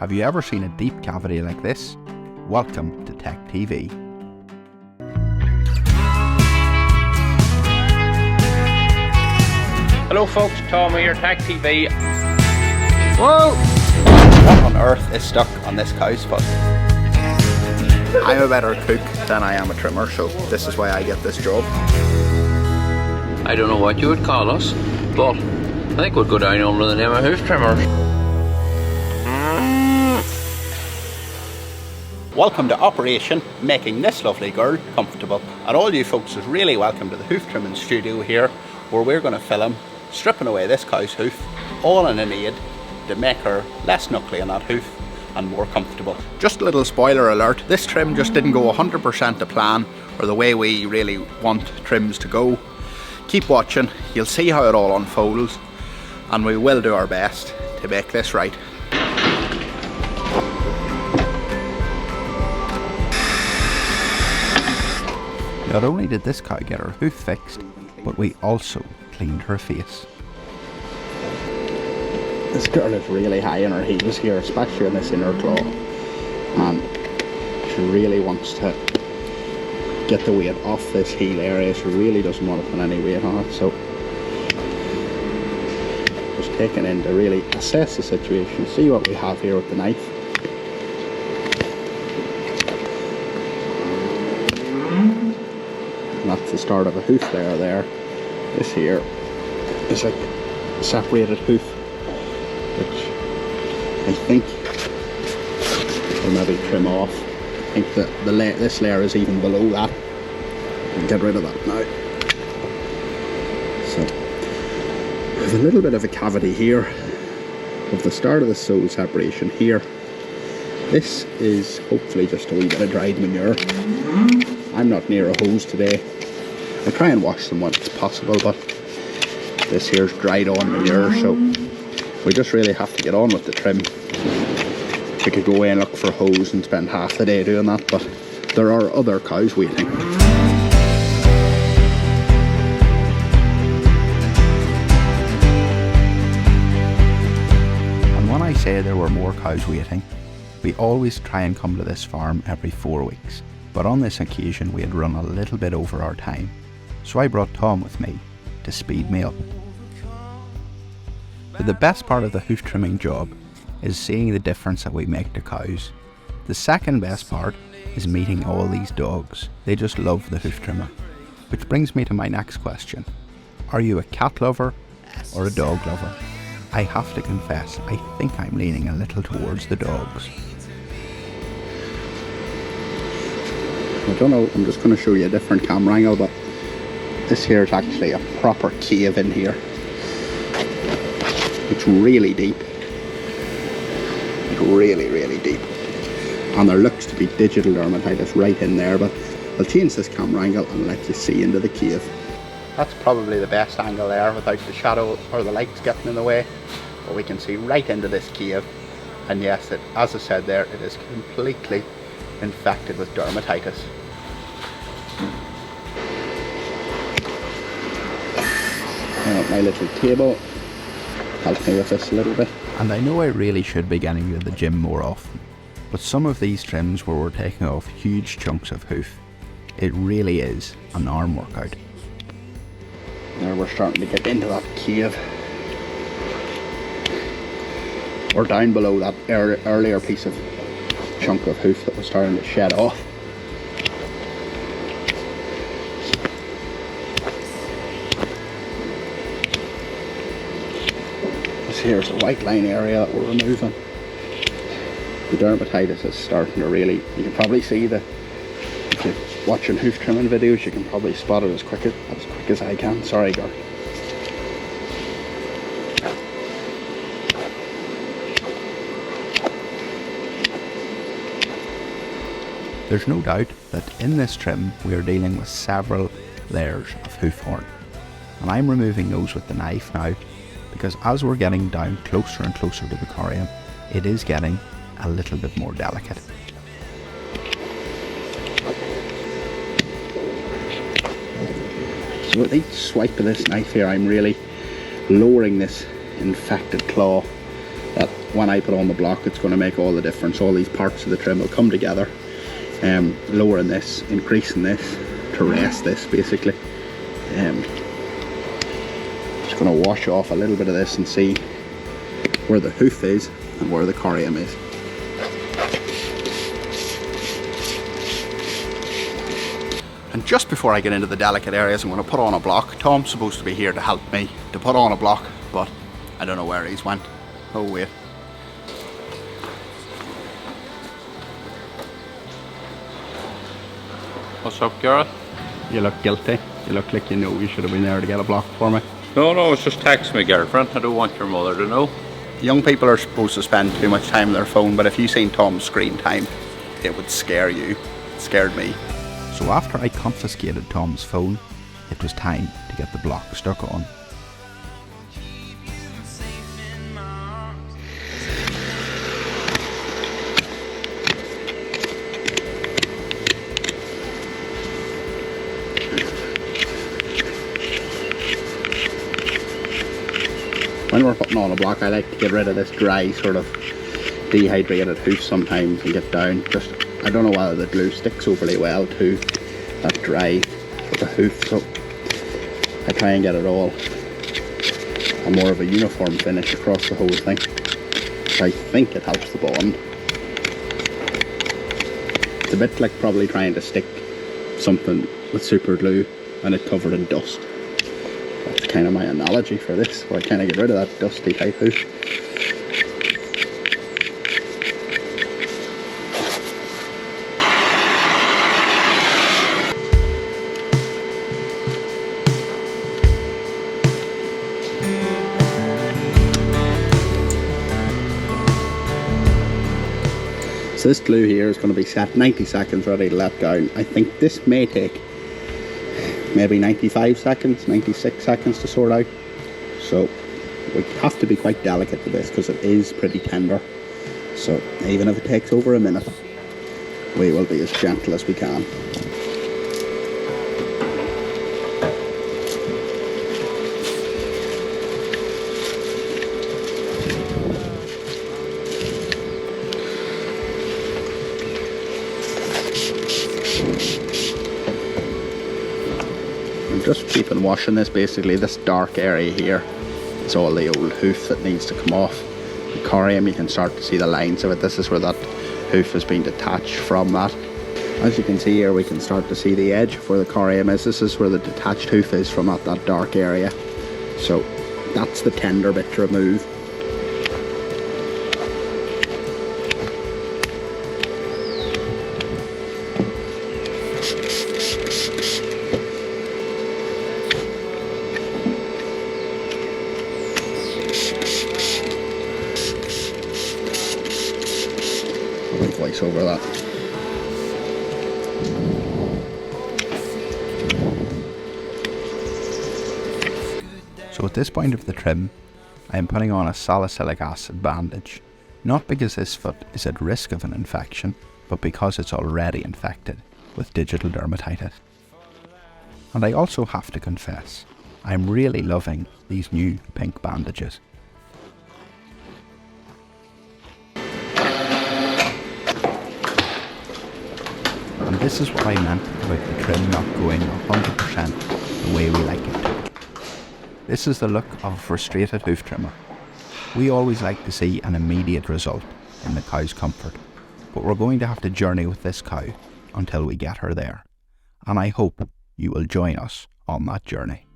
Have you ever seen a deep cavity like this? Welcome to Tech TV. Hello folks, Tom here, Tech TV. Whoa! What on earth is stuck on this cow's foot? I'm a better cook than I am a trimmer, so this is why I get this job. I don't know what you would call us, but I think we'd go down under the name of hoof trimmers. Welcome to Operation Making This Lovely Girl Comfortable. And all you folks is really welcome to the hoof trimming studio here, where we're going to film stripping away this cow's hoof, all in an aid to make her less knuckly on that hoof and more comfortable. Just a little spoiler alert, this trim just didn't go 100% to plan or the way we really want trims to go. Keep watching, you'll see how it all unfolds, and we will do our best to make this right. Not only did this cow get her hoof fixed, but we also cleaned her face. This girl is really high on her heels here, especially on this inner claw, and she really wants to get the weight off this heel area. She really doesn't want to put any weight on it, so just taking in to really assess the situation, see what we have here with the knife. And that's the start of a hoof layer there. This here is like a separated hoof, which I think will maybe trim off. I think that this layer is even below that. I'll get rid of that now. So there's a little bit of a cavity here of the start of the sole separation here. This is hopefully just a wee bit of dried manure. I'm not near a hose today. I try and wash them when it's possible, but this here's dried on manure, so we just really have to get on with the trim. We could go away and look for a hose and spend half the day doing that, but there are other cows waiting. And when I say there were more cows waiting, we always try and come to this farm every 4 weeks. But on this occasion we had run a little bit over our time, so I brought Tom with me to speed me up. But the best part of the hoof trimming job is seeing the difference that we make to cows. The second best part is meeting all these dogs. They just love the hoof trimmer. Which brings me to my next question. Are you a cat lover or a dog lover? I have to confess, I think I'm leaning a little towards the dogs. I don't know, I'm just going to show you a different camera angle, but this here is actually a proper cave in here. It's really deep. It's really, really deep. And there looks to be digital dermatitis right in there, but I'll change this camera angle and let you see into the cave. That's probably the best angle there without the shadow or the lights getting in the way. But we can see right into this cave. And yes, as I said there, it is completely infected with dermatitis. My little table helps me with this a little bit. And I know I really should be getting to the gym more often, but some of these trims where we're taking off huge chunks of hoof, it really is an arm workout. Now we're starting to get into that cave. We're down below that earlier piece of chunk of hoof that was starting to shed off. This here's the white line area that we're removing. The dermatitis is starting to really, you can probably see if you're watching hoof trimming videos, you can probably spot it as quick as I can. Sorry, Gar. There's no doubt that in this trim we are dealing with several layers of hoof horn, and I'm removing those with the knife now because as we're getting down closer and closer to the corium, it is getting a little bit more delicate. So with each swipe of this knife here, I'm really lowering this infected claw that when I put on the block, it's going to make all the difference. All these parts of the trim will come together, lowering this, increasing this, to rest this basically. Just going to wash off a little bit of this and see where the hoof is and where the corium is. And just before I get into the delicate areas, I'm going to put on a block. Tom's supposed to be here to help me to put on a block, but I don't know where he's went. Oh wait. What's up, Gareth? You look guilty. You look like you know you should have been there to get a block for me. No, it's just text my girlfriend. I don't want your mother to know. Young people are supposed to spend too much time on their phone, but if you seen Tom's screen time, it would scare you. It scared me. So after I confiscated Tom's phone, it was time to get the block stuck on. When we're putting on a block, I like to get rid of this dry sort of dehydrated hoof sometimes and get down. Just, I don't know whether the glue sticks overly well to that dry sort of hoof, so I try and get it all a more of a uniform finish across the whole thing. So I think it helps the bond. It's a bit like probably trying to stick something with super glue and it covered in dust. That's kind of my analogy for this, where I kind of get rid of that dusty type hoof. So this glue here is going to be set 90 seconds ready to let down. I think this may take maybe 95 seconds, 96 seconds to sort out. So we have to be quite delicate with this because it is pretty tender. So even if it takes over a minute, we will be as gentle as we can. Just keep on washing this. Basically this dark area here is all the old hoof that needs to come off. The corium, you can start to see the lines of it. This is where that hoof has been detached from that. As you can see here, we can start to see the edge of where the corium is. This is where the detached hoof is from that dark area. So that's the tender bit to remove. Voice over that. So at this point of the trim, I am putting on a salicylic acid bandage, not because this foot is at risk of an infection, but because it's already infected with digital dermatitis. And I also have to confess, I'm really loving these new pink bandages. And this is what I meant about the trim not going 100% the way we like it to. This is the look of a frustrated hoof trimmer. We always like to see an immediate result in the cow's comfort, but we're going to have to journey with this cow until we get her there. And I hope you will join us on that journey.